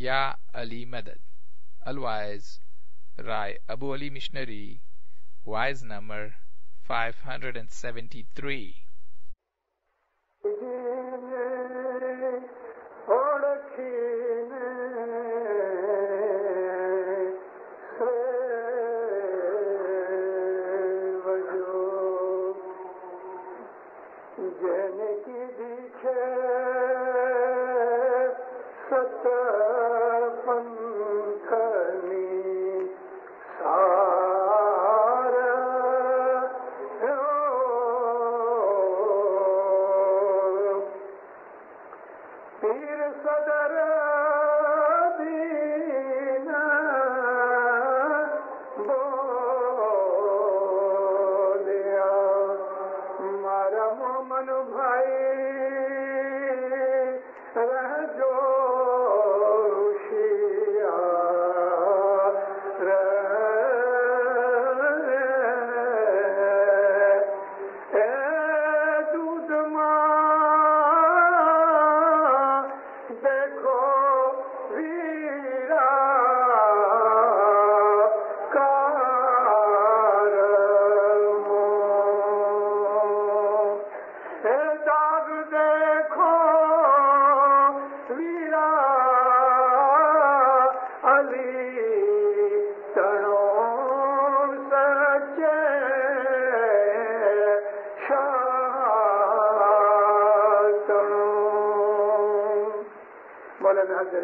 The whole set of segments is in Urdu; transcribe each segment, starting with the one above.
Ya Ali Madad. Al-Waiz, Rai Abu Ali Missionary, Wise number 573.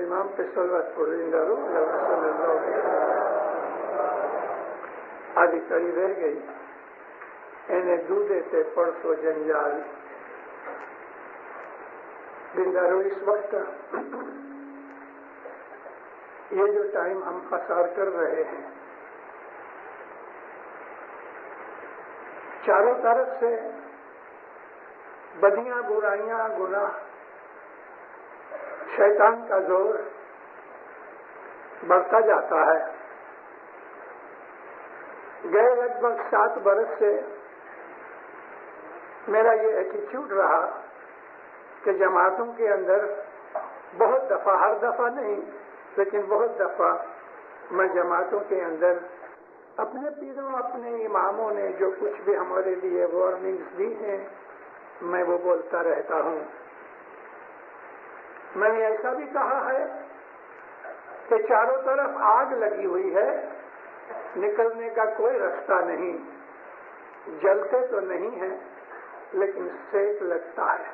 امام پہ صلوات پڑھیں آدھی کڑی رہ گئی انہیں دودھے سے پرسو جنجال زندارو اس وقت یہ جو ٹائم ہم پسار کر رہے ہیں چاروں طرف سے بدیاں برائیاں گناہ شیطان کا زور بڑھتا جاتا ہے. گئے لگ بھگ 7 برس سے میرا یہ ایٹیچیوڈ رہا کہ جماعتوں کے اندر بہت دفعہ، ہر دفعہ نہیں لیکن بہت دفعہ میں جماعتوں کے اندر اپنے پیروں اپنے اماموں نے جو کچھ بھی ہمارے لیے وارننگز دی ہیں میں وہ بولتا رہتا ہوں. میں نے ایسا بھی کہا ہے کہ چاروں طرف آگ لگی ہوئی ہے، نکلنے کا کوئی رستہ نہیں، جلتے تو نہیں ہیں لیکن سیک لگتا ہے،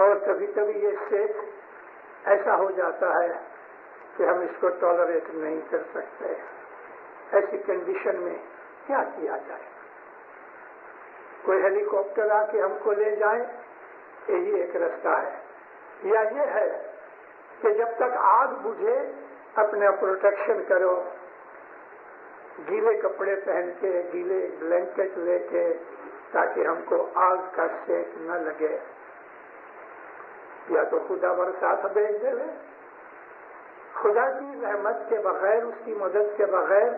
اور کبھی کبھی یہ سیک ایسا ہو جاتا ہے کہ ہم اس کو ٹالریٹ نہیں کر سکتے. ایسی کنڈیشن میں کیا کیا جائے؟ کوئی ہیلی کاپٹر آ کے ہم کو لے جائے، یہی ایک رستہ ہے، یا یہ ہے کہ جب تک آگ بجھے اپنا پروٹیکشن کرو، گیلے کپڑے پہن کے، گیلے بلینکٹ لے کے، تاکہ ہم کو آگ کا سیک نہ لگے. یا تو خدا برسات بھیج دے، خدا کی رحمت کے بغیر، اس کی مدد کے بغیر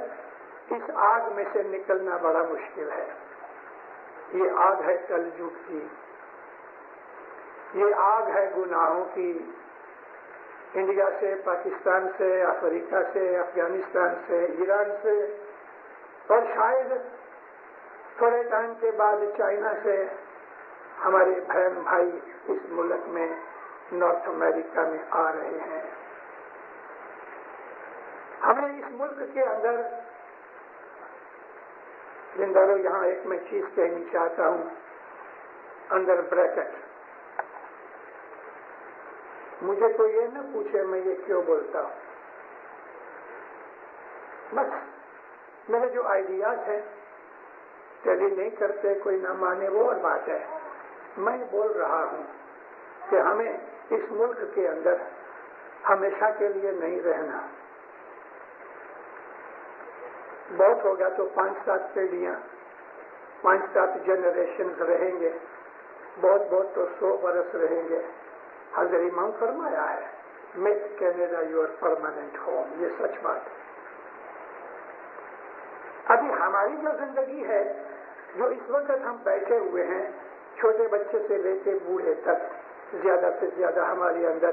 اس آگ میں سے نکلنا بڑا مشکل ہے. یہ آگ ہے کلجگ کی، یہ آگ ہے گناہوں کی. انڈیا سے، پاکستان سے، افریقہ سے، افغانستان سے، ایران سے، اور شاید تھوڑے ٹائم کے بعد چائنا سے ہمارے بہن بھائی اس ملک میں، نارتھ امریکہ میں آ رہے ہیں. ہمیں اس ملک کے اندر زندارو یہاں ایک میں چیز کہنی چاہتا ہوں انڈر بریکٹ. مجھے تو یہ نہ پوچھے میں یہ کیوں بولتا ہوں، بس میرے جو آئیڈیاز ہیں ٹیلی نہیں کرتے، کوئی نہ مانے وہ اور بات ہے. میں بول رہا ہوں کہ ہمیں اس ملک کے اندر ہمیشہ کے لیے نہیں رہنا. بہت ہوگا تو 5-7 پیڑھیاں، 5-7 جنریشنز رہیں گے، بہت بہت تو 100 برس رہیں گے. حضرت امام فرمایا ہے make Canada your permanent home. یہ سچ بات ہے. ابھی ہماری جو زندگی ہے، جو اس وقت ہم بیٹھے ہوئے ہیں، چھوٹے بچے سے لے کے بوڑھے تک، زیادہ سے زیادہ ہمارے اندر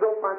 2-5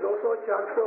200, 400,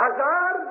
1000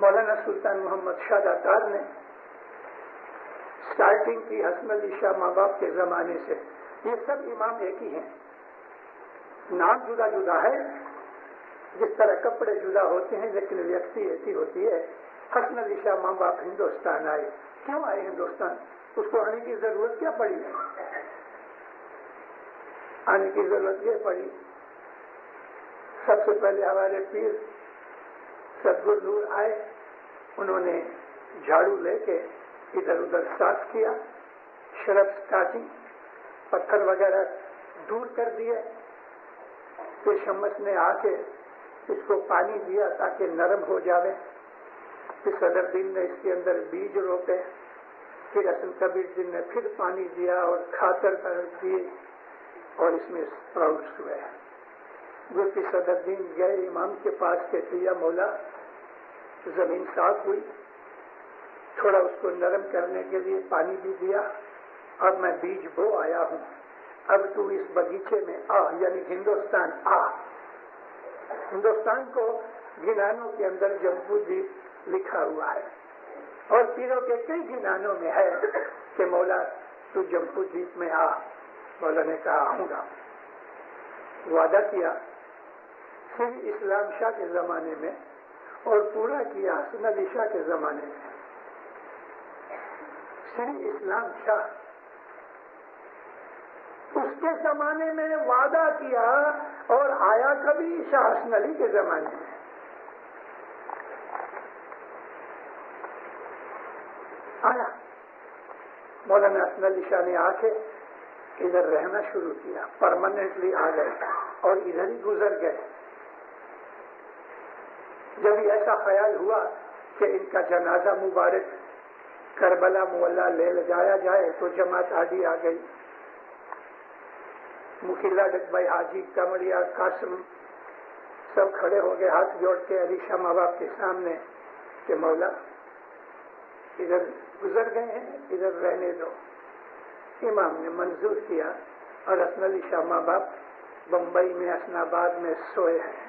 مولانا سلطان محمد شاہ داتار نے سٹارٹنگ کی حسن علی شاہ ماں باپ کے زمانے سے. یہ سب امام ایک ہی ہیں, نام جدا جدا ہے, جس طرح کپڑے جدا ہوتے ہیں لیکن ویکتی ایسی ہوتی ہے. حسن علی شاہ ماں باپ ہندوستان آئے. کیوں آئے ہندوستان؟ اس کو آنے کی ضرورت کیا پڑی؟ آنے کی ضرورت یہ پڑی, سب سے پہلے ہمارے پیر سدگرو نور آئے. انہوں نے جھاڑو لے کے ادھر ادھر صاف کیا, شربس کاٹی, پتھر وغیرہ دور کر دیے. پھر شمس نے آ کے اس کو پانی دیا تاکہ نرم ہو جاوے. پھر صدر دین نے اس کے اندر بیج روپے. پھر حسن کبیر دین نے پھر پانی دیا اور کھاتر دیے اور اس میں اسپراؤٹس ہوئے. گلتی صدر دین گئے امام کے پاس کے یا مولا زمین صاف ہوئی, تھوڑا اس کو نرم کرنے کے لیے پانی بھی دیا, اب میں بیج بو آیا ہوں, اب تو اس باغیچے میں آ, یعنی ہندوستان آ. ہندوستان کو گنانوں کے اندر جمبو دیپ لکھا ہوا ہے اور پیروں کے کئی گنانوں میں ہے کہ مولا تو جمبو دیپ میں آ. مولا نے کہا آؤں گا. وعدہ کیا پھر اسلام شاہ کے زمانے میں اور پورا کیا حسن علی شاہ کے زمانے میں. سری اسلام شاہ اس کے زمانے میں وعدہ کیا اور آیا کبھی شاہ حسن علی کے زمانے میں. آیا مولانا حسن علی شاہ نے آ کے ادھر رہنا شروع کیا, پرماننٹلی آ گئے اور ادھر ہی گزر گئے. جب ایسا خیال ہوا کہ ان کا جنازہ مبارک کربلا مولا لے جایا جائے تو جماعت آدھی آ گئی. مکھیلا ڈک بھائی, حاجی, کمڑیا, قاسم سب کھڑے ہو گئے ہاتھ جوڑ کے علی شاہ ماں باپ کے سامنے کہ مولا ادھر گزر گئے ہیں, ادھر رہنے دو. امام نے منظور کیا اور حسن علی شاہ ماں باپ بمبئی میں حسن آباد میں سوئے ہیں.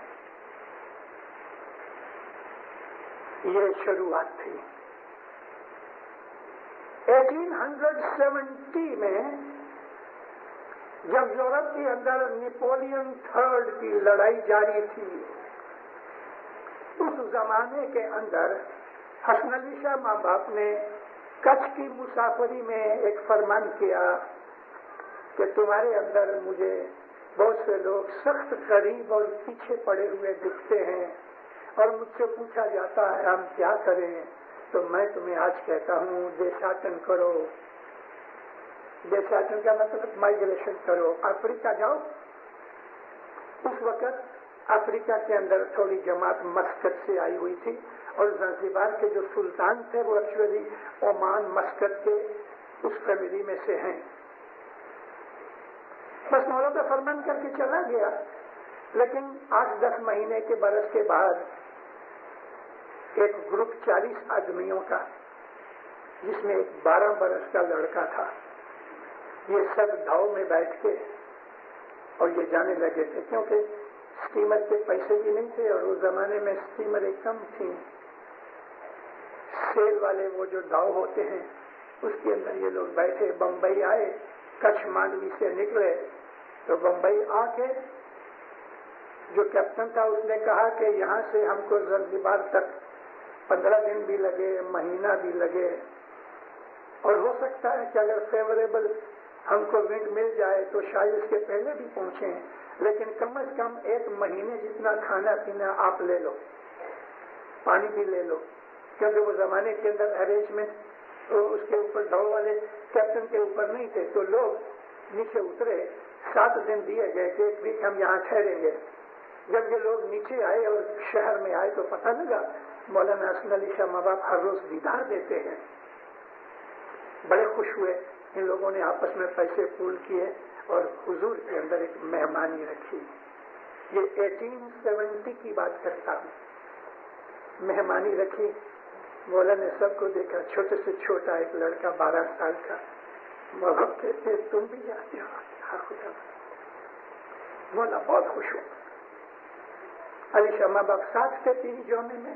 یہ شروعات تھی. 1870 میں جب یورپ کے اندر نیپولین تھرڈ کی لڑائی جاری تھی, اس زمانے کے اندر حسن علی شاہ ماں باپ نے کچھ کی مسافری میں ایک فرمان کیا کہ تمہارے اندر مجھے بہت سے لوگ سخت غریب اور پیچھے پڑے ہوئے دکھتے ہیں اور مجھ سے پوچھا جاتا ہے ہم کیا کریں, تو میں تمہیں آج کہتا ہوں دیشاٹن کرو. دیشاٹن کا مطلب مائگریشن کرو, افریقہ جاؤ. اس وقت افریقہ کے اندر تھوڑی جماعت مسقط سے آئی ہوئی تھی اور زنزیبار کے جو سلطان تھے وہ ایکچولی عمان مسقط کے اس فیملی میں سے ہیں. بس مولا کا فرمان کر کے چلا گیا. لیکن 8-10 مہینے کے برس کے بعد ایک گروپ 40 آدمیوں کا, جس میں ایک 12 برس کا لڑکا تھا, یہ سب دھاؤ میں بیٹھ کے اور یہ جانے لگے تھے کیونکہ اسٹیمر کے پیسے بھی نہیں تھے اور اس زمانے میں اسٹیمریں کم تھیں. سیل والے وہ جو دھاؤ ہوتے ہیں اس کے اندر یہ لوگ بیٹھے. بمبئی آئے, کچھ مانڈوی سے نکلے تو بمبئی آ کے جو کیپٹن تھا اس نے کہا کہ یہاں سے ہم کو زنزیبار تک 15 دن بھی لگے, مہینہ بھی لگے, اور ہو سکتا ہے کہ اگر فیوریبل ہم کو ونڈ مل جائے تو شاید اس کے پہلے بھی پہنچیں, لیکن کم از کم 1 مہینے جتنا کھانا پینا آپ لے لو, پانی بھی لے لو, کیونکہ وہ زمانے کے اندر ارینجمنٹ اس کے اوپر ڈاؤ والے کیپٹن کے اوپر نہیں تھے, تو لوگ نیچے اترے. 7 دن دیے گئے کہ 1 ویک ہم یہاں ٹھہریں گے. جب یہ لوگ نیچے آئے اور شہر میں آئے تو پتہ لگا مولانا حسن علی شاہ ماں باپ ہر روز دیدار دیتے ہیں. بڑے خوش ہوئے. ان لوگوں نے آپس میں پیسے پول کیے اور حضور کے اندر ایک مہمانی رکھی. یہ 1870 کی بات کرتا ہوں. مہمانی رکھی. مولا نے سب کو دیکھا, چھوٹے سے چھوٹا ایک لڑکا 12 سال کا. محبت کہتے تم بھی جاتے ہو؟ ہاں خدا. مولا بہت خوش ہو. علی شاہ ماں باپ ساتھ تھے 3 جومے میں.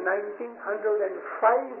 1905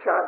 4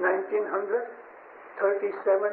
1937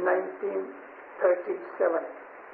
1937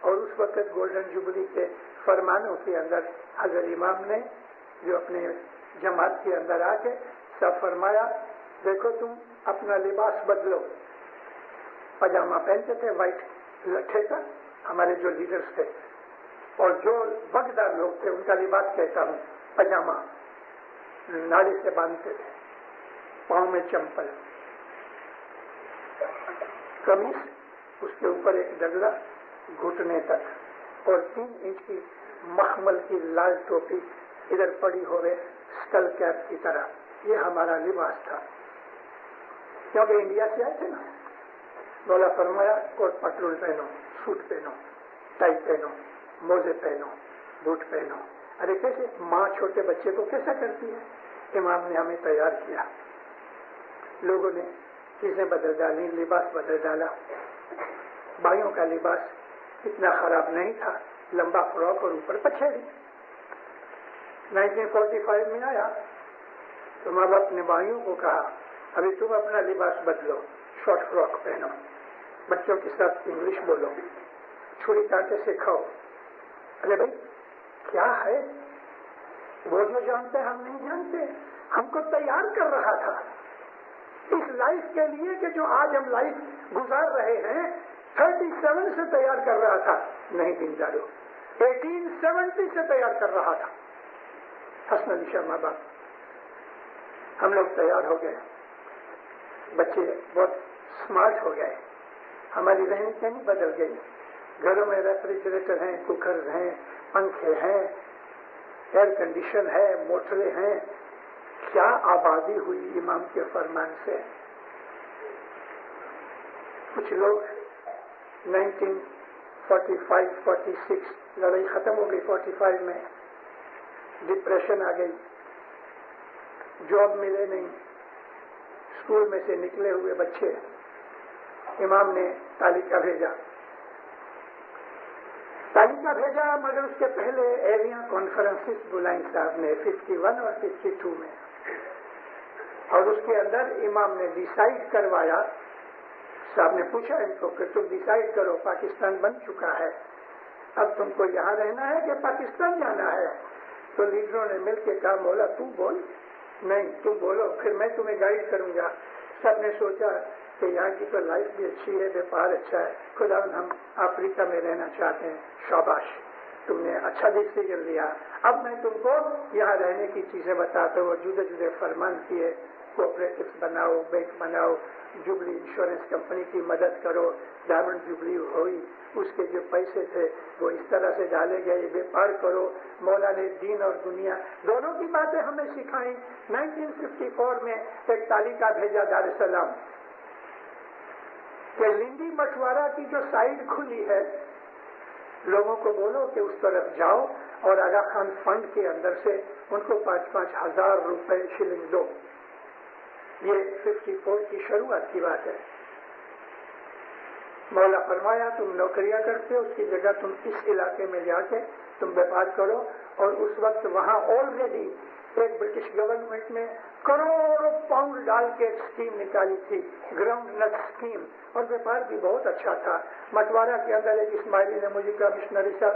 اور اس وقت گولڈن جوبلی کے فرمانوں کے اندر حضرت امام نے جو اپنے جماعت کے اندر آ کے سب فرمایا دیکھو تم اپنا لباس بدلو. پاجامہ پہنتے تھے وائٹ لٹھے کا ہمارے جو لیڈرز تھے, اور جو وقتدار لوگ تھے ان کا لباس کہتا ہوں پاجامہ ناڑی سے باندھتے تھے, پاؤں میں چمپل, قمیص اس کے اوپر ایک ڈگلا گھٹنے تک, اور 3 انچ کی مخمل کی لال ٹوپی ادھر پڑی ہوئے اسکل کیپ کی طرح. یہ ہمارا لباس تھا کیونکہ انڈیا سے آئے تھے نا. مولا فرمایا کوٹ پتلون پہنو, سوٹ پہنو, ٹائی پہنو, موزے پہنو, بوٹ پہنو. ارے کیسے ماں چھوٹے بچے کو کیسا کرتی ہے؟ امام نے ہمیں تیار کیا. لوگوں نے چیزیں بدل ڈالی, لباس بدل ڈالا. بھائیوں کا لباس اتنا خراب نہیں تھا, لمبا فراک اور اوپر پچھیڑی. 1945 میں آیا تو ماں باپ نے بھائیوں کو کہا ابھی تم اپنا لباس بدلو, شارٹ فراک پہنو, بچوں کے ساتھ انگلش بولو, چھری کانٹے سے کھاؤ. ارے بھائی کیا ہے وہ جو جانتے ہم نہیں جانتے. ہم کو تیار کر رہا تھا اس لائف کے لیے کہ جو آج ہم لائف گزار رہے ہیں 37 سے تیار کر رہا تھا. نہیں دن ڈالو, 1870 سے تیار کر رہا تھا. حسن علی شاہ ماں باپ ہم لوگ تیار ہو گئے, بچے بہت سمارٹ ہو گئے, ہماری رہنی سہنی بدل گئی. گھروں میں ریفریجریٹر ہیں, کوکرز ہیں, پنکھے ہیں, ایئر کنڈیشن ہے, موٹریں ہیں. کیا آبادی ہوئی امام کے فرمان سے. کچھ لوگ 1945-46 لڑائی ختم ہو گئی, 45 میں ڈپریشن آ گئی, جاب ملے نہیں, اسکول میں سے نکلے ہوئے بچے. امام نے تالیکہ بھیجا, مگر اس کے پہلے ایریا کانفرنسز بلائیں صاحب نے 51 اور 52 میں, اور اس کے اندر امام نے ڈیسائیڈ کروایا. صاحب نے پوچھا ان کو کہ تم ڈیسائیڈ کرو, پاکستان بن چکا ہے, اب تم کو یہاں رہنا ہے کہ پاکستان جانا ہے. تو لیڈروں نے مل کے کہا مولا تم بول. نہیں تم بولو, پھر میں تمہیں گائیڈ کروں گا. سب نے سوچا کہ یہاں کی تو لائف بھی اچھی ہے, بیپار اچھا ہے, خدا ہم افریقہ میں رہنا چاہتے ہیں. شاباش, تم نے اچھا ڈیسیژن لیا. اب میں تم کو یہاں رہنے کی چیزیں بتاتا ہوں. جدے جدے فرمان کیے, کوآپریٹوز بناؤ, بینک بناؤ, جوبلی انشورنس کمپنی کی مدد کرو. ڈائمنڈ جوبلی ہوئی, اس کے جو پیسے تھے وہ اس طرح سے ڈالے گئے, بیپار کرو. مولا نے دین اور دنیا دونوں کی باتیں ہمیں سکھائیں. 1954 میں ایک تالیکہ بھیجا دار السلام کہ لنڈی مٹوارہ کی جو سائڈ کھلی ہے لوگوں کو بولو کہ اس طرف جاؤ اور آغا خان فنڈ کے اندر سے ان کو 5-5 ہزار روپے شلنگ دو. یہ 54 کی شروعات کی بات ہے. مولا فرمایا تم نوکریاں کرتے ہو, اس کی جگہ تم اس علاقے میں جا کے تم بیپار کرو. اور اس وقت وہاں آلریڈی ایک برٹش گورنمنٹ نے کروڑوں پاؤنڈ ڈال کے ایک اسکیم نکالی تھی, گراؤنڈ نٹ اسکیم, اور بیپار بھی بہت اچھا تھا. مٹوارہ کے اندر ایک اسماعیلی نے مجھے کہا مشنری صاحب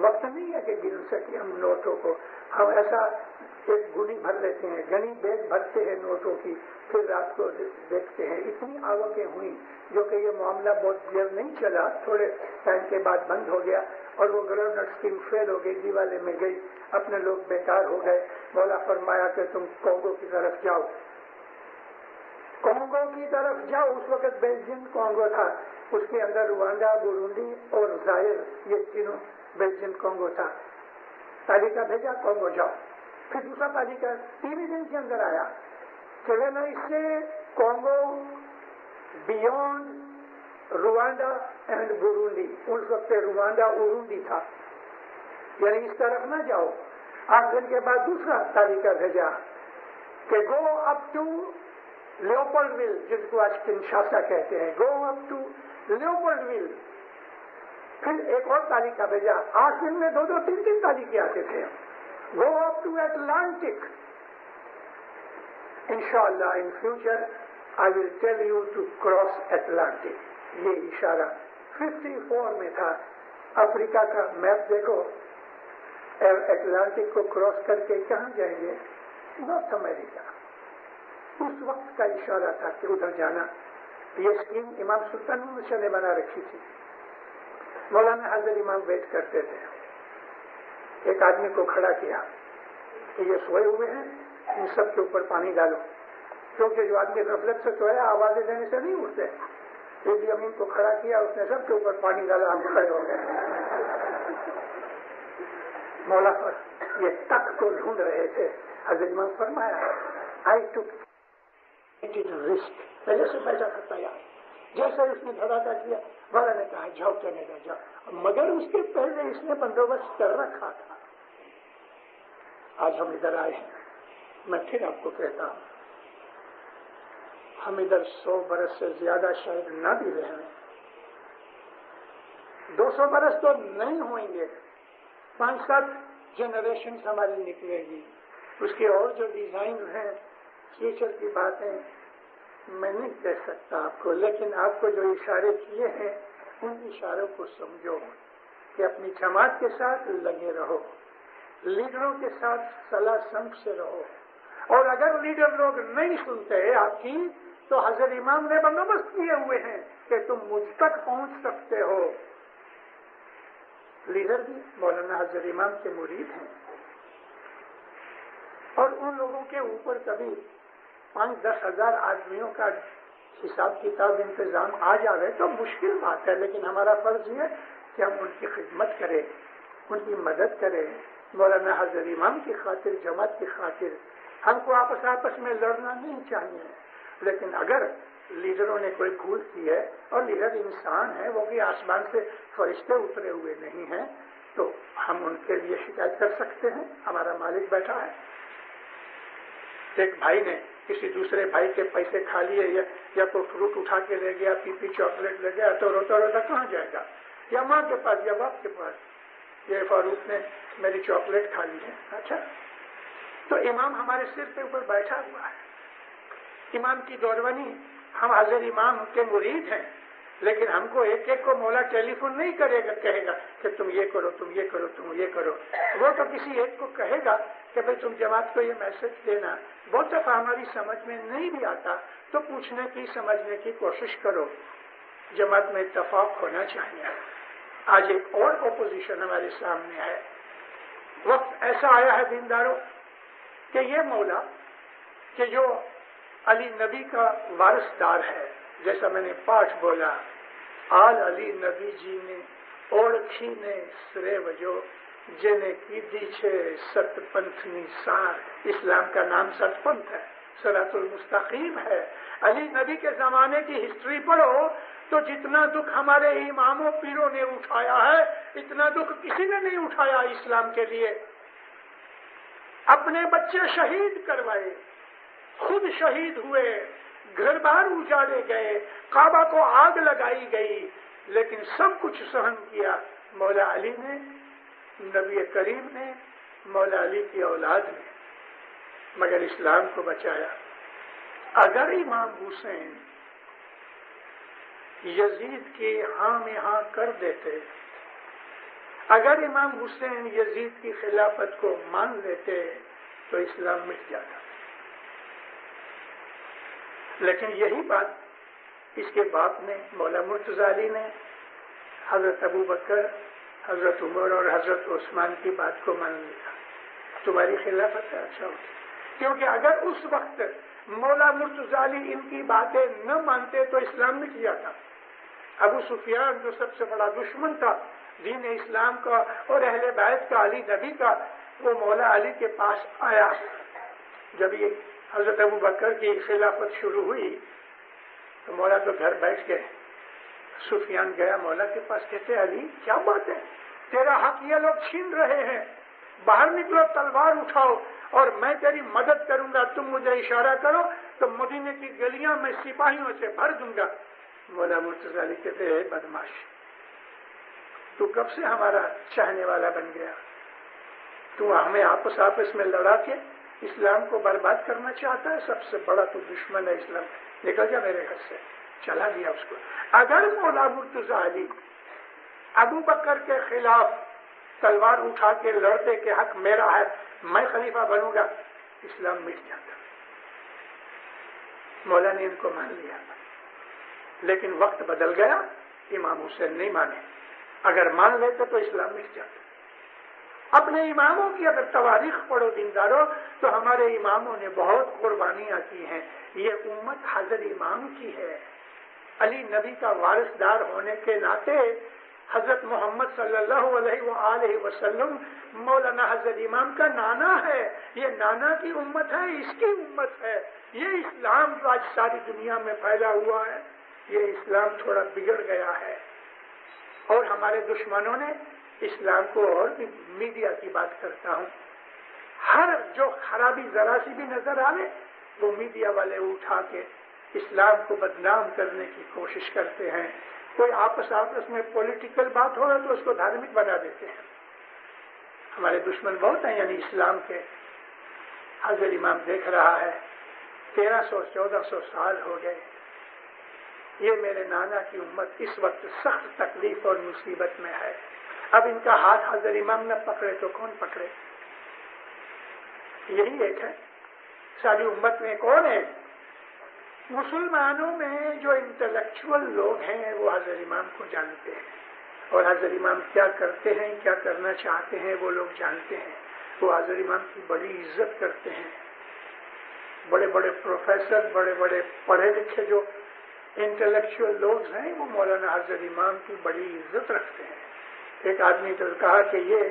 وقت نہیں ہے کہ گن سکے ہم نوٹوں کو, ہم ایسا ایک گنی بھر لیتے ہیں, گنی بیگ بھرتے ہیں نوٹوں کی, پھر رات کو دیکھتے ہیں. اتنی آوکیں ہوئی جو کہ یہ معاملہ بہت دیر نہیں چلا, تھوڑے ٹائم کے بعد بند ہو گیا اور وہ گراؤنڈ نٹ اسکیم فیل ہو گئی, دیوالے میں گئی, اپنے لوگ بیکار ہو گئے. مولا فرمایا کہ تم کونگو کی طرف جاؤ, کونگو کی طرف جاؤ. اس وقت بیلجین کونگو تھا, اس کے اندر روانڈا, برونڈی اور زائر, یہ تینوں بیلجین کونگو تھا. تالیکہ بھیجا, کونگو جاؤ. پھر دوسرا تالیکہ 3 دن کے اندر آیا کہ لینا اس سے Congo beyond Rwanda and Burundi. اس وقت روانڈا اورونڈی تھا, یعنی اس طرف نہ جاؤ. 8 دن کے بعد دوسرا تالیکہ بھیجا کہ گو اپ ٹو لیوپولڈ ویل, جس کو آج کنشاسا کہتے ہیں, گو اپ ٹو لیوپولڈ ویل. پھر ایک اور تالیکہ بھیجا. 8 دن میں 2-3 تالیکے آتے تھے. گو اپ ٹو اٹلانٹک. انشاءاللہ in future I will tell you to cross Atlantic. یہ اشارہ 54 میں تھا. افریقہ کا میپ دیکھو، اٹلانٹک کو کراس کر کے کہاں جائیں گے؟ نارتھ امریکہ۔ اس وقت کا اشارہ تھا کہ ادھر جانا۔ یہ اسکیم امام سلطان شاہ نے بنا رکھی تھی۔ مولانا حضرت امام ویٹ کرتے تھے، ایک آدمی کو کھڑا کیا کہ یہ سوئے ہوئے ہیں، ان سب کے اوپر پانی ڈالو، کیونکہ جو آدمی غفلت سے سویا آوازیں دینے سے نہیں اٹھتے۔ ایک امین کو کھڑا کیا، اس نے سب کے اوپر پانی ڈالا، ہم کھڑے ہو گئے۔ مولا پر یہ تک کو ڈھونڈ رہے تھے۔ حضرت امام فرمایا آئی ٹک رسک، پہلے سے بیٹھا کرتا یا جیسے اس نے دھڑاکہ کیا، مولا نے کہا جاؤ کہنے کا جاؤ، مگر اس کے پہلے اس نے بندوبست کر رکھا تھا۔ آج ہم ادھر آئے ہیں، میں پھر آپ کو کہتا ہوں، ہم ادھر 100 برس سے زیادہ شاید نہ بھی رہیں، 200 برس تو نہیں ہوئیں گے، 5-7 جنریشن ہماری نکلے گی۔ اس کے اور جو ڈیزائن ہیں، فیوچر کی باتیں میں نہیں کہہ سکتا آپ کو، لیکن آپ کو جو اشارے کیے ہیں ان اشاروں کو سمجھو کہ اپنی جماعت کے ساتھ لگے رہو، لیڈروں کے ساتھ صلاح سمجھ سے رہو، اور اگر لیڈر لوگ نہیں سنتے آپ کی تو حضرت امام نے بندوبست کیے ہوئے ہیں کہ تم مجھ تک پہنچ سکتے ہو۔ لیڈر بھی مولانا حضرت امام کے مرید ہیں، اور ان لوگوں کے اوپر کبھی 5-10 ہزار آدمیوں کا حساب کتاب انتظام آ جاوے تو مشکل بات ہے، لیکن ہمارا فرض یہ ہے کہ ہم ان کی خدمت کریں، ان کی مدد کریں، مولانا حضرت امام کی خاطر، جماعت کی خاطر۔ ہم کو آپس میں لڑنا نہیں چاہیے، لیکن اگر لیڈروں نے کوئی بھول کی ہے، اور لیڈر انسان ہے، وہ بھی آسمان سے فرشتے اترے ہوئے نہیں ہیں، تو ہم ان کے لیے شکایت کر سکتے ہیں، ہمارا مالک بیٹھا ہے۔ ایک بھائی نے کسی دوسرے بھائی کے پیسے کھا لیے، یا کوئی فروٹ اٹھا کے لے گیا، پی چاکلیٹ لے گیا، تو روتا روتا کہاں جائے گا؟ یا ماں کے پاس یا باپ کے پاس، یہ فاروق نے میری چاکلیٹ کھا لی ہے۔ اچھا، تو امام ہمارے سر پہ اوپر بیٹھا ہوا ہے، امام کی دورونی، ہم حضرت امام کے مرید ہیں، لیکن ہم کو ایک ایک کو مولا ٹیلی فون نہیں کرے گا، کہے گا کہ تم یہ کرو، تم یہ کرو، تم یہ کرو۔ وہ تو کسی ایک کو کہے گا کہ بھئی تم جماعت کو یہ میسج دینا۔ بہت دفعہ ہماری سمجھ میں نہیں بھی آتا تو پوچھنے کی، سمجھنے کی کوشش کرو۔ جماعت میں اتفاق ہونا چاہیے۔ آج ایک اور اپوزیشن ہمارے سامنے ہے۔ وقت ایسا آیا ہے دینداروں کہ یہ مولا کہ جو علی نبی کا وارثدار ہے، جیسا میں نے پاٹھ بولا، آل علی نبی جی نے اوڑکھی نے سرے وجو جنے کی دیچھے ست پنتھنی سار۔ اسلام کا نام ست پنتھ ہے، صراط المستقیم ہے۔ علی نبی کے زمانے کی ہسٹری پڑھو تو جتنا دکھ ہمارے اماموں پیروں نے اٹھایا ہے، اتنا دکھ کسی نے نہیں اٹھایا اسلام کے لیے۔ اپنے بچے شہید کروائے، خود شہید ہوئے، گھر بار اجاڑے گئے، کعبہ کو آگ لگائی گئی، لیکن سب کچھ سہن کیا مولا علی نے، نبی کریم نے، مولا علی کی اولاد نے، مگر اسلام کو بچایا۔ اگر امام حسین یزید کی ہاں میں ہاں کر دیتے، اگر امام حسین یزید کی خلافت کو مان لیتے تو اسلام مٹ جاتا۔ لیکن یہی بات اس کے باپ نے، مولا مرتضی علی نے، حضرت ابو بکر، حضرت عمر اور حضرت عثمان کی بات کو مان لیا، تمہاری خلافت اچھا ہوتی۔ کیونکہ اگر اس وقت مولا مرتضی علی ان کی باتیں نہ مانتے تو اسلام مٹ جاتا۔ ابو سفیان جو سب سے بڑا دشمن تھا دین اسلام کا اور اہل بیت کا، علی نبی کا، وہ مولا علی کے پاس آیا۔ جب یہ حضرت ابو بکر کی خلافت شروع ہوئی تو مولا تو گھر بیٹھ گئے، سفیان گیا مولا کے پاس، کہتے علی کیا بات ہے، تیرا حق یہ لوگ چھین رہے ہیں، باہر نکلو، تلوار اٹھاؤ اور میں تیری مدد کروں گا، تم مجھے اشارہ کرو تو مدینے کی گلیاں میں سپاہیوں سے بھر دوں گا۔ مولا مرتضی علی کہتے ہیں بدماش، تو کب سے ہمارا چاہنے والا بن گیا، تو ہمیں آپس میں لڑا کے اسلام کو برباد کرنا چاہتا ہے، سب سے بڑا تو دشمن ہے اسلام، نکل جا میرے گھر سے۔ چلا گیا اس کو۔ اگر مولا مرتضی علی ابو بکر کے خلاف تلوار اٹھا کے لڑتے کہ حق میرا ہے، میں خلیفہ بنوں گا، اسلام مٹ جاتا۔ مولا نے ان کو مان لیا، لیکن وقت بدل گیا، امام حسین نہیں مانے۔ اگر مان لیتے تو اسلام مٹ جاتا۔ اپنے اماموں کی اگر تواریخ پڑھو دینداروں تو ہمارے اماموں نے بہت قربانیاں کی ہیں۔ یہ امت حضرت امام کی ہے۔ علی نبی کا وارث دار ہونے کے ناطے حضرت محمد صلی اللہ علیہ وآلہ وسلم مولانا حضرت امام کا نانا ہے۔ یہ نانا کی امت ہے، اس کی امت ہے۔ یہ اسلام جو آج ساری دنیا میں پھیلا ہوا ہے، یہ اسلام تھوڑا بگڑ گیا ہے، اور ہمارے دشمنوں نے اسلام کو، اور بھی میڈیا کی بات کرتا ہوں، ہر جو خرابی ذرا سی بھی نظر آئے وہ میڈیا والے اٹھا کے اسلام کو بدنام کرنے کی کوشش کرتے ہیں۔ کوئی آپس میں پولیٹیکل بات ہو تو اس کو دھارمک بنا دیتے ہیں۔ ہمارے دشمن بہت ہیں، یعنی اسلام کے۔ حضرت امام دیکھ رہا ہے 1300-1400 سال ہو گئے، یہ میرے نانا کی امت اس وقت سخت تکلیف اور مصیبت میں ہے۔ اب ان کا ہاتھ حضرت امام نہ پکڑے تو کون پکڑے؟ یہی ایک ہے، ساری امت میں کون ہے؟ مسلمانوں میں جو انٹلیکچوئل لوگ ہیں وہ حضرت امام کو جانتے ہیں، اور حضرت امام کیا کرتے ہیں، کیا کرنا چاہتے ہیں، وہ لوگ جانتے ہیں۔ وہ حضرت امام کی بڑی عزت کرتے ہیں۔ بڑے بڑے پروفیسر، بڑے بڑے پڑھے لکھے جو انٹلیکچوئل لوگ ہیں وہ مولانا حضرت امام کی بڑی عزت رکھتے ہیں۔ ایک آدمی تو کہا کہ یہ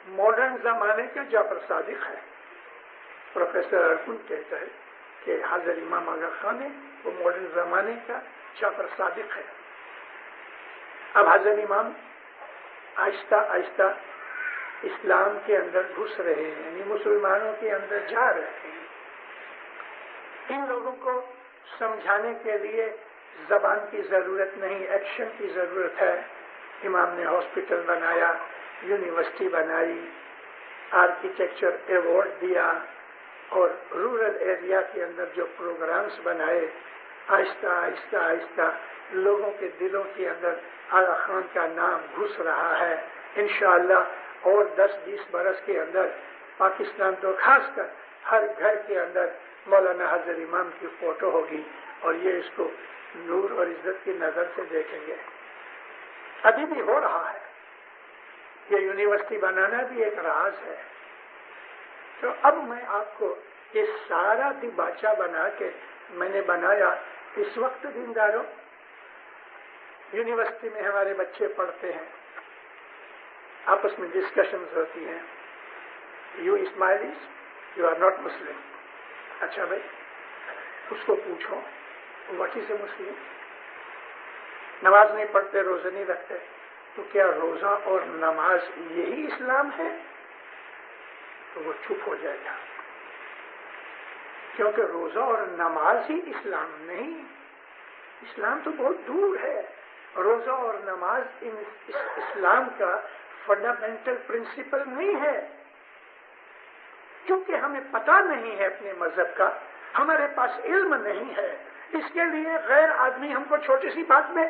ماڈرن زمانے کے جعفر صادق ہے۔ پروفیسر ارکن کہتا ہے کہ حضرت امام آغا خان ہے، وہ ماڈرن زمانے کا جعفر صادق ہے۔ اب حضرت امام آہستہ آہستہ اسلام کے اندر گھس رہے ہیں، یعنی مسلمانوں کے اندر جا رہے ہیں۔ ان لوگوں کو سمجھانے کے لیے زبان کی ضرورت نہیں، ایکشن کی ضرورت ہے۔ امام نے ہاسپٹل بنایا، یونیورسٹی بنائی، آرکیٹیکچر ایوارڈ دیا، اور رورل ایریا کے اندر جو پروگرامز بنائے، آہستہ آہستہ آہستہ لوگوں کے دلوں کے اندر آغا خان کا نام گھس رہا ہے۔ انشاءاللہ اور 10-20 برس کے اندر پاکستان تو خاص کر ہر گھر کے اندر مولانا حضرت امام کی فوٹو ہوگی، اور یہ اس کو نور اور عزت کی نظر سے دیکھیں گے۔ ابھی بھی ہو رہا ہے، یہ یونیورسٹی بنانا بھی ایک راز ہے۔ تو اب میں آپ کو یہ سارا دیباچہ بنا کے میں نے بنایا۔ اس وقت دینداروں یونیورسٹی میں ہمارے بچے پڑھتے ہیں، آپس میں ڈسکشنز ہوتی ہیں، you Ismailis you are not Muslim. اچھا بھائی، اس کو پوچھو واٹ از اے مسلم؟ نماز نہیں پڑھتے، روزے نہیں رکھتے، تو کیا روزہ اور نماز یہی اسلام ہے؟ تو وہ چپ ہو جائے گا، کیونکہ روزہ اور نماز ہی اسلام نہیں، اسلام تو بہت دور ہے۔ روزہ اور نماز اسلام کا فنڈامنٹل پرنسپل نہیں ہے، کیونکہ ہمیں پتہ نہیں ہے اپنے مذہب کا، ہمارے پاس علم نہیں ہے۔ اس کے لیے غیر آدمی ہم کو چھوٹی سی بات میں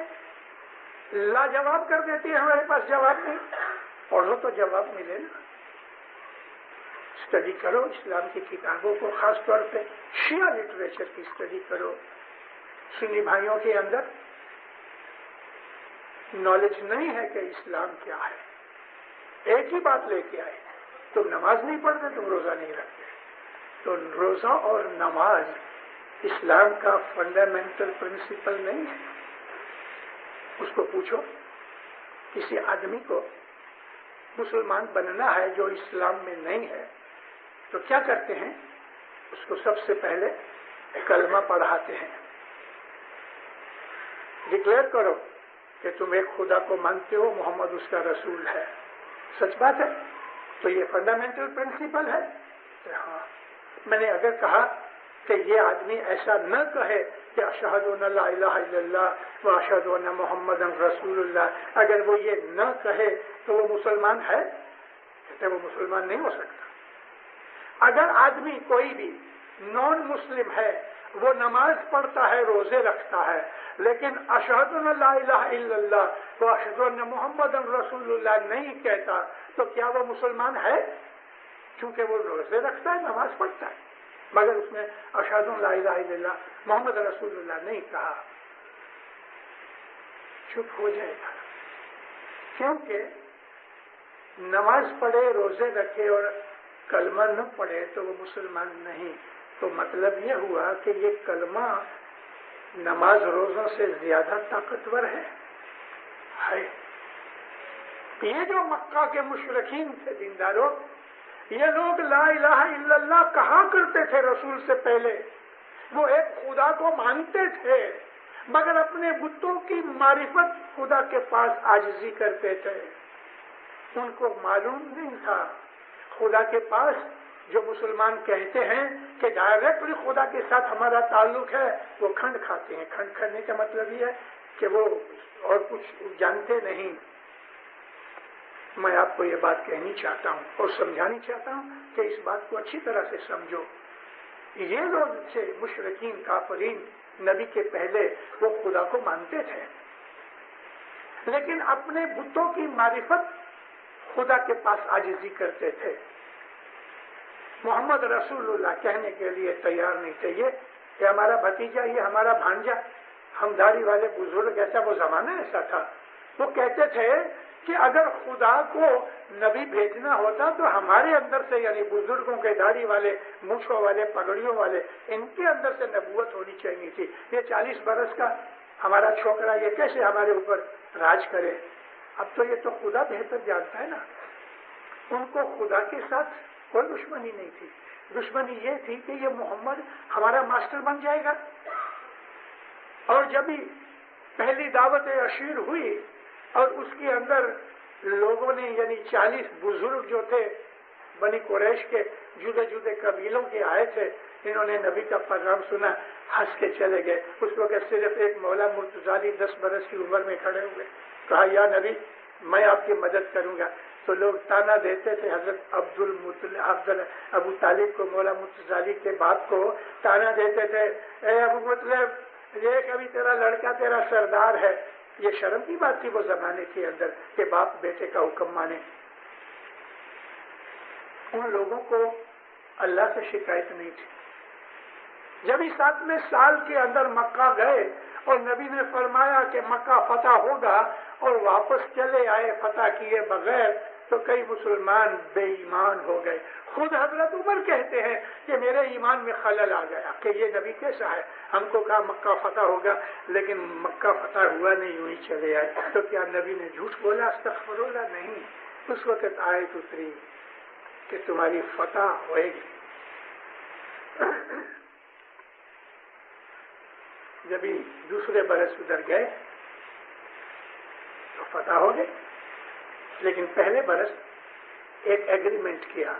لاجواب کر دیتی ہے، ہمارے پاس جواب نہیں۔ پڑھو تو جواب ملے نا۔ اسٹڈی کرو اسلام کی کتابوں کو، خاص طور پہ شیعہ لٹریچر کی اسٹڈی کرو۔ سنی بھائیوں کے اندر نالج نہیں ہے کہ اسلام کیا ہے، ایک ہی بات لے کے آئے، تم نماز نہیں پڑھتے، تم روزہ نہیں رکھتے۔ تو روزہ اور نماز اسلام کا فنڈامنٹل پرنسپل نہیں ہے۔ اس کو پوچھو، کسی آدمی کو مسلمان بننا ہے جو اسلام میں نہیں ہے تو کیا کرتے ہیں؟ اس کو سب سے پہلے کلمہ پڑھاتے ہیں، ڈکلیئر کرو کہ تم ایک خدا کو مانتے ہو، محمد اس کا رسول ہے۔ سچ بات ہے؟ تو یہ فنڈامنٹل پرنسپل ہے۔ ہاں، میں نے اگر کہا کہ یہ آدمی ایسا نہ کہے کہ اشہد ان لا الہ الا اللہ و اشہد ان محمد رسول اللہ، اگر وہ یہ نہ کہے تو وہ مسلمان ہے؟ کہتے وہ مسلمان نہیں ہو سکتا۔ اگر آدمی کوئی بھی نان مسلم ہے، وہ نماز پڑھتا ہے، روزے رکھتا ہے، لیکن اشہد ان لا الہ الا اللہ تو اشہد ان محمد رسول اللہ نہیں کہتا تو کیا وہ مسلمان ہے؟ چونکہ وہ روزے رکھتا ہے، نماز پڑھتا ہے، مگر اس نے اشہد ان لا الہ الا اللہ محمد رسول اللہ نہیں کہا، چپ ہو جائے گا، کیونکہ نماز پڑھے، روزے رکھے اور کلمہ نہ پڑھے تو وہ مسلمان نہیں۔ تو مطلب یہ ہوا کہ یہ کلمہ نماز روزوں سے زیادہ طاقتور ہے۔ یہ جو مکہ کے مشرکین تھے دینداروں، یہ لوگ لا الہ الا اللہ کہا کرتے تھے رسول سے پہلے، وہ ایک خدا کو مانتے تھے مگر اپنے بتوں کی معرفت خدا کے پاس عاجزی کرتے تھے۔ ان کو معلوم نہیں تھا خدا کے پاس جو مسلمان کہتے ہیں کہ ڈائریکٹلی خدا کے ساتھ ہمارا تعلق ہے، وہ کھنڈ کھاتے ہیں۔ کھنڈ کھانے کا مطلب یہ ہے کہ وہ اور کچھ جانتے نہیں۔ میں آپ کو یہ بات کہنی چاہتا ہوں اور سمجھانی چاہتا ہوں کہ اس بات کو اچھی طرح سے سمجھو۔ یہ لوگ تھے مشرکین کافرین، نبی کے پہلے وہ خدا کو مانتے تھے لیکن اپنے بتوں کی معرفت خدا کے پاس عاجزی کرتے تھے۔ محمد رسول اللہ کہنے کے لیے تیار نہیں تھے یہ ہمارا بھتیجا، یہ ہمارا بھانجا، ہم داڑھی والے بزرگ، ایسا وہ زمانہ ایسا تھا۔ وہ کہتے تھے کہ اگر خدا کو نبی بھیجنا ہوتا تو ہمارے اندر سے، یعنی بزرگوں کے داڑھی والے، مونچھوں والے، پگڑیوں والے، ان کے اندر سے نبوت ہونی چاہیے تھی۔ یہ 40 برس کا ہمارا چھوکرا یہ کیسے ہمارے اوپر راج کرے؟ اب تو یہ تو خدا بہتر جانتا ہے نا۔ ان کو خدا کے ساتھ کوئی دشمنی نہیں تھی، دشمنی یہ تھی کہ یہ محمد ہمارا ماسٹر بن جائے گا۔ اور جب ہی پہلی دعوت عشیر ہوئی اور اس کے اندر لوگوں نے، یعنی 40 بزرگ جو تھے بنی قریش کے جدے جدے قبیلوں کے آئے تھے، انہوں نے نبی کا پیغام سنا، ہنس کے چلے گئے۔ اس وقت صرف ایک مولا مرتضی 10 برس کی عمر میں کھڑے ہوئے، کہا یا نبی میں آپ کی مدد کروں گا۔ تو لوگ تانا دیتے تھے حضرت ابو طالب کو، مولا مرتضی کے باپ کو تانا دیتے تھے، اے ابو مطلب یہ کبھی تیرا لڑکا تیرا سردار ہے۔ یہ شرم کی بات تھی وہ زمانے کے اندر کہ باپ بیٹے کا حکم مانے۔ ان لوگوں کو اللہ سے شکایت نہیں تھی۔ جب اس 7ویں سال کے اندر مکہ گئے اور نبی نے فرمایا کہ مکہ فتح ہوگا اور واپس چلے آئے فتح کیے بغیر، تو کئی مسلمان بے ایمان ہو گئے۔ خود حضرت عمر کہتے ہیں کہ میرے ایمان میں خلل آ گیا کہ یہ نبی کیسا ہے، ہم کو کہا مکہ فتح ہوگا لیکن مکہ فتح ہوا نہیں، یوں ہی چلے آئے۔ تو کیا نبی نے جھوٹ بولا؟ استغفر اللہ، نہیں۔ اس وقت آیت اتری کہ تمہاری فتح ہوئے گی۔ جب ہی دوسرے برس ادھر گئے تو فتح ہو گئے، لیکن پہلے برس ایک ایگریمنٹ کیا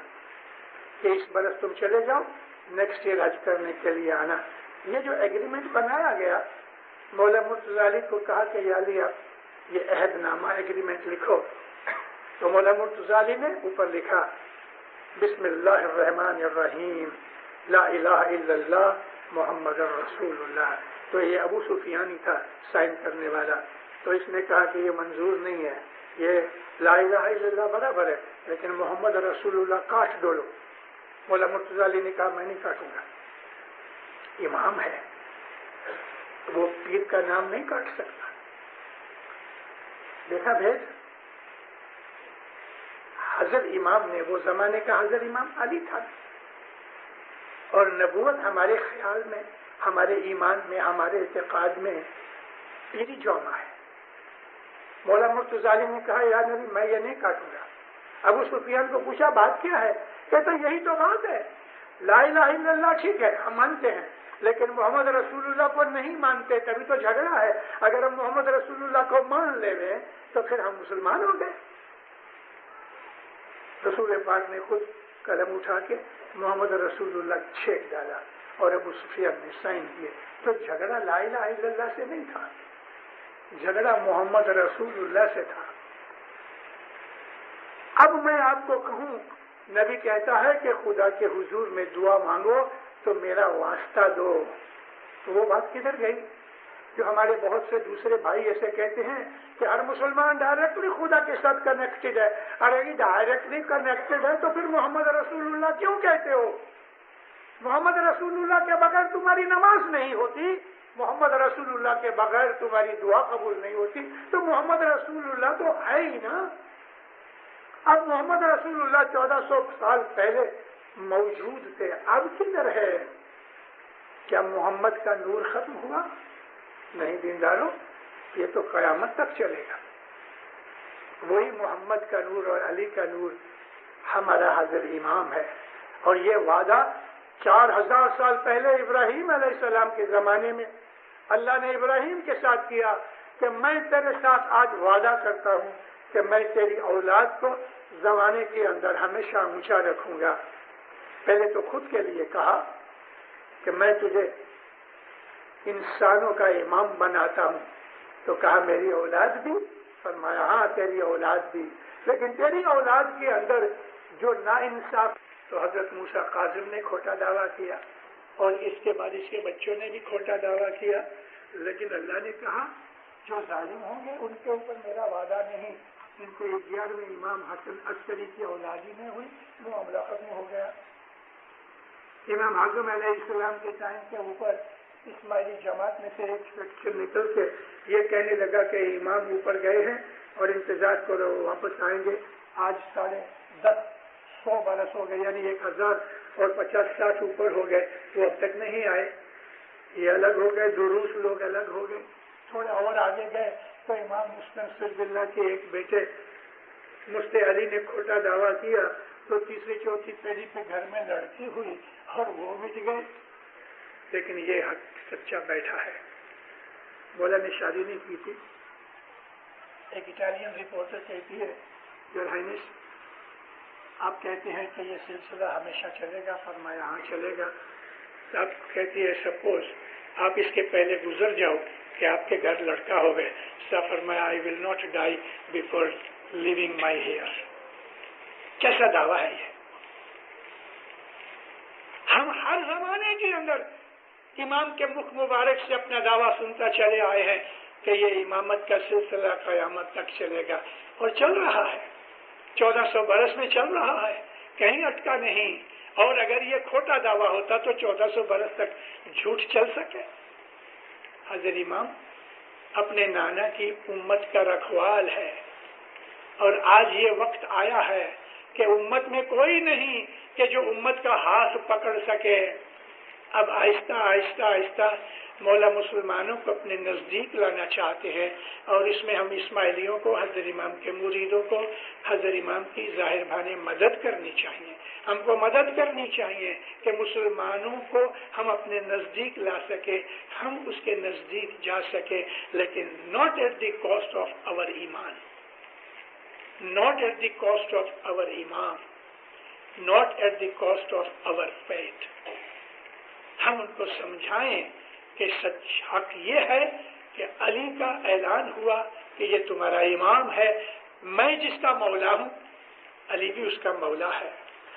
کہ اس برس تم چلے جاؤ، نیکسٹ ایئر حج کرنے کے لیے آنا۔ یہ جو ایگریمنٹ بنایا گیا، مولا مرتضی کو کہا کہ یا علی آپ یہ عہد نامہ ایگریمنٹ لکھو۔ تو مولا مرتضی نے اوپر لکھا بسم اللہ الرحمن الرحیم لا الہ الا اللہ محمد رسول اللہ۔ تو یہ ابو سفیان ہی تھا سائن کرنے والا۔ تو اس نے کہا کہ یہ منظور نہیں ہے، یہ لا الہ الا اللہ برابر ہے لیکن محمد رسول اللہ کاٹ ڈولو۔ مولا مرتضی نے کہا میں نہیں کاٹوں گا، امام ہے، وہ پیر کا نام نہیں کاٹ سکتا۔ دیکھا بھید؟ حضرت امام نے، وہ زمانے کا حضرت امام علی تھا، اور نبوت ہمارے خیال میں، ہمارے ایمان میں، ہمارے اعتقاد میں پیری جوما ہے۔ مولا مرتضی نے کہا یا نبی میں یہ نہیں کاٹوں گا۔ ابو سفیان کو پوچھا بات کیا ہے؟ کہتا یہی تو بات ہے، لا الہ الا اللہ ٹھیک ہے ہم مانتے ہیں لیکن محمد رسول اللہ کو نہیں مانتے، تبھی تو جھگڑا ہے۔ اگر ہم محمد رسول اللہ کو مان لے تو پھر ہم مسلمان ہو گئے۔ رسول پاک نے خود قلم اٹھا کے محمد رسول اللہ چھینک ڈالا اور ابو سفیان نے سائن کیے۔ تو جھگڑا لا الہ الا اللہ سے نہیں تھا، جھگڑا محمد رسول اللہ سے تھا۔ اب میں آپ کو کہوں، نبی کہتا ہے کہ خدا کے حضور میں دعا مانگو تو میرا واسطہ دو، تو وہ بات کدھر گئی؟ جو ہمارے بہت سے دوسرے بھائی ایسے کہتے ہیں کہ ہر مسلمان ڈائریکٹلی خدا کے ساتھ کنیکٹڈ ہے. ارے یہ ڈائریکٹلی کنیکٹڈ ہے تو پھر محمد رسول اللہ کیوں کہتے ہو؟ محمد رسول اللہ کے بغیر تمہاری نماز نہیں ہوتی، محمد رسول اللہ کے بغیر تمہاری دعا قبول نہیں ہوتی، تو محمد رسول اللہ تو ہے ہی نا. اب محمد رسول اللہ 1400 سال پہلے موجود تھے، اب کدھر ہے؟ کیا محمد کا نور ختم ہوا؟ نہیں دینداروں، یہ تو قیامت تک چلے گا. وہی محمد کا نور اور علی کا نور ہمارا حاضر امام ہے. اور یہ وعدہ 4000 سال پہلے ابراہیم علیہ السلام کے زمانے میں اللہ نے ابراہیم کے ساتھ کیا کہ میں تیرے ساتھ آج وعدہ کرتا ہوں کہ میں تیری اولاد کو زمانے کے اندر ہمیشہ اونچا رکھوں گا. پہلے تو خود کے لیے کہا کہ میں تجھے انسانوں کا امام بناتا ہوں، تو کہا میری اولاد بھی؟ فرمایا ہاں تیری اولاد بھی، لیکن تیری اولاد کے اندر جو ناانصاف. تو حضرت موسیٰ کاظم نے کھوٹا دعویٰ کیا اور اس کے بعد اس کے بچوں نے بھی کھوٹا دعویٰ کیا، لیکن اللہ نے کہا جو ظالم ہوں گے ان کے اوپر میرا وعدہ نہیں. ان کو 11ویں امام حسن عسکری کی اولادی میں ہوئی، وہ معاملہ ختم ہو گیا. امام اعظم علیہ السلام کے ٹائم کے اوپر اسماعیلی جماعت میں سے ایک سیکشن نکل کے یہ کہنے لگا کہ امام اوپر گئے ہیں اور انتظار کرو واپس آئیں گے. آج 10-100 برس ہو گئے، یعنی 1050 اوپر ہو گئے، وہ اب تک نہیں آئے. یہ الگ ہو گئے، دروس لوگ الگ ہو گئے. تھوڑے اور آگے گئے تو امام مستنصر باللہ کے ایک بیٹے مفتی علی نے کھوٹا دعویٰ کیا، تو تیسری چوتھی پیڑھی پہ گھر میں لڑکی ہوئی اور وہ مٹ گئے. لیکن یہ حق سچا بیٹھا ہے. بولا نے شادی نہیں کی تھی. ایک اٹالین رپورٹر کہتی ہے یور ہائنس آپ کہتے ہیں کہ یہ سلسلہ ہمیشہ چلے گا؟ فرمایا ہاں چلے گا. آپ کہتی ہے سپوز آپ اس کے پہلے گزر جاؤ کہ آپ کے گھر لڑکا ہو گئے. فرمایا I will not die before leaving my heir. کیسا دعویٰ ہے یہ؟ ہم ہر زمانے کے اندر امام کے مخ مبارک سے اپنا دعویٰ سنتا چلے آئے ہیں کہ یہ امامت کا سلسلہ قیامت تک چلے گا، اور چل رہا ہے. 1400 برس میں چل رہا ہے، کہیں اٹکا نہیں. اور اگر یہ کھوٹا دعویٰ ہوتا تو 1400 برس تک جھوٹ چل سکے. حضرت امام اپنے نانا کی امت کا رکھوال ہے، اور آج یہ وقت آیا ہے کہ امت میں کوئی نہیں کہ جو امت کا ہاتھ پکڑ سکے. اب آہستہ آہستہ آہستہ مولا مسلمانوں کو اپنے نزدیک لانا چاہتے ہیں، اور اس میں ہم اسماعیلیوں کو، حضرت امام کے مریدوں کو حضرت امام کی ظاہر بھانے مدد کرنی چاہیے. ہم کو مدد کرنی چاہیے کہ مسلمانوں کو ہم اپنے نزدیک لا سکے، ہم اس کے نزدیک جا سکے، لیکن not at the cost of our ایمان، not at the cost of our imam, not at the cost of our faith. ہم ان کو سمجھائیں کہ سچ حق یہ ہے کہ علی کا اعلان ہوا کہ یہ تمہارا امام ہے، میں جس کا مولا ہوں علی بھی اس کا مولا ہے.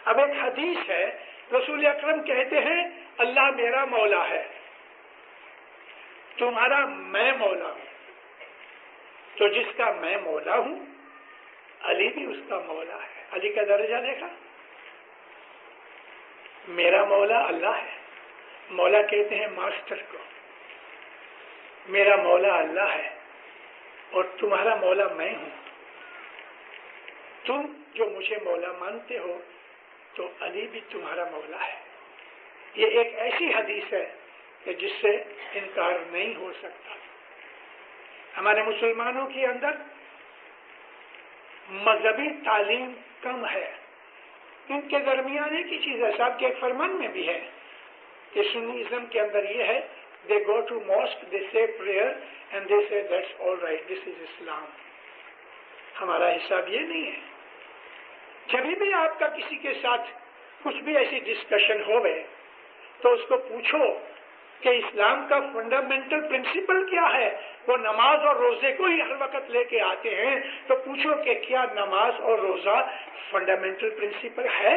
اب ایک حدیث ہے، رسول اکرم کہتے ہیں اللہ میرا مولا ہے، تمہارا میں مولا ہوں. تو جس کا میں مولا ہوں علی بھی اس کا مولا ہے. علی کا درجہ دیکھا، میرا مولا اللہ ہے. مولا کہتے ہیں ماسٹر کو، میرا مولا اللہ ہے اور تمہارا مولا میں ہوں. تم جو مجھے مولا مانتے ہو تو علی بھی تمہارا مولا ہے. یہ ایک ایسی حدیث ہے کہ جس سے انکار نہیں ہو سکتا. ہمارے مسلمانوں کے اندر مذہبی تعلیم کم ہے. ان کے درمیان ایک ہی چیز ہے، صاحب کے ایک فرمان میں بھی ہے کہ سنیزم کے اندر یہ ہے، they go to mosque, they say prayer and they say that's all right, this is Islam. ہمارا حساب یہ نہیں ہے. جب بھی آپ کا کسی کے ساتھ کچھ بھی ایسی ڈسکشن ہوئے تو اس کو پوچھو کہ اسلام کا فنڈامنٹل پرنسپل کیا ہے. وہ نماز اور روزے کو ہی ہر وقت لے کے آتے ہیں، تو پوچھو کہ کیا نماز اور روزہ فنڈامنٹل پرنسپل ہے؟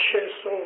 600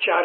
4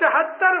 73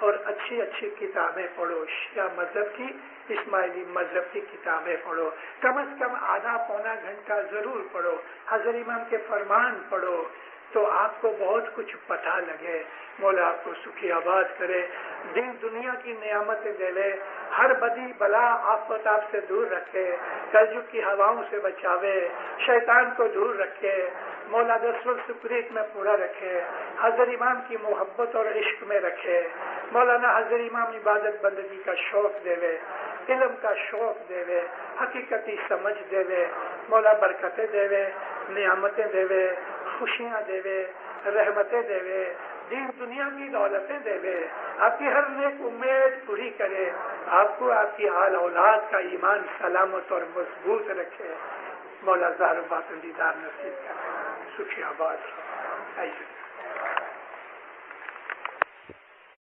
اور اچھی اچھی کتابیں پڑھو، شیعہ مذہب کی، اسماعیلی مذہب کی کتابیں پڑھو، کم از کم آدھا پونا گھنٹہ ضرور پڑھو، حضرت امام کے فرمان پڑھو تو آپ کو بہت کچھ پتہ لگے۔ مولا آپ کو سکھی آباد کرے، دین دنیا کی نعمتیں دے لے، ہر بدی بلا آفت آپ سے دور رکھے، کلجگ کی ہواؤں سے بچاوے، شیطان کو دور رکھے، مولا دسول سپریت میں پورا رکھے، حضرت امام کی محبت اور عشق میں رکھے، مولانا حضرت امام عبادت بندگی کا شوق دے لے، علم کا شوق دے لے، حقیقتی سمجھ دے لے، مولا برکتیں دے لے، نعمتیں دے لے، خوشیاں دے لے، رحمتیں دے لے، دین دنیا کی دولتیں دے لے، آپ کی ہر نیک امید پوری کرے، آپ کو آپ کی آل اولاد کا ایمان سلامت اور مضبوط رکھے، مولا ظاہر باطن دیدار نصیب کرے، سکھی آباد۔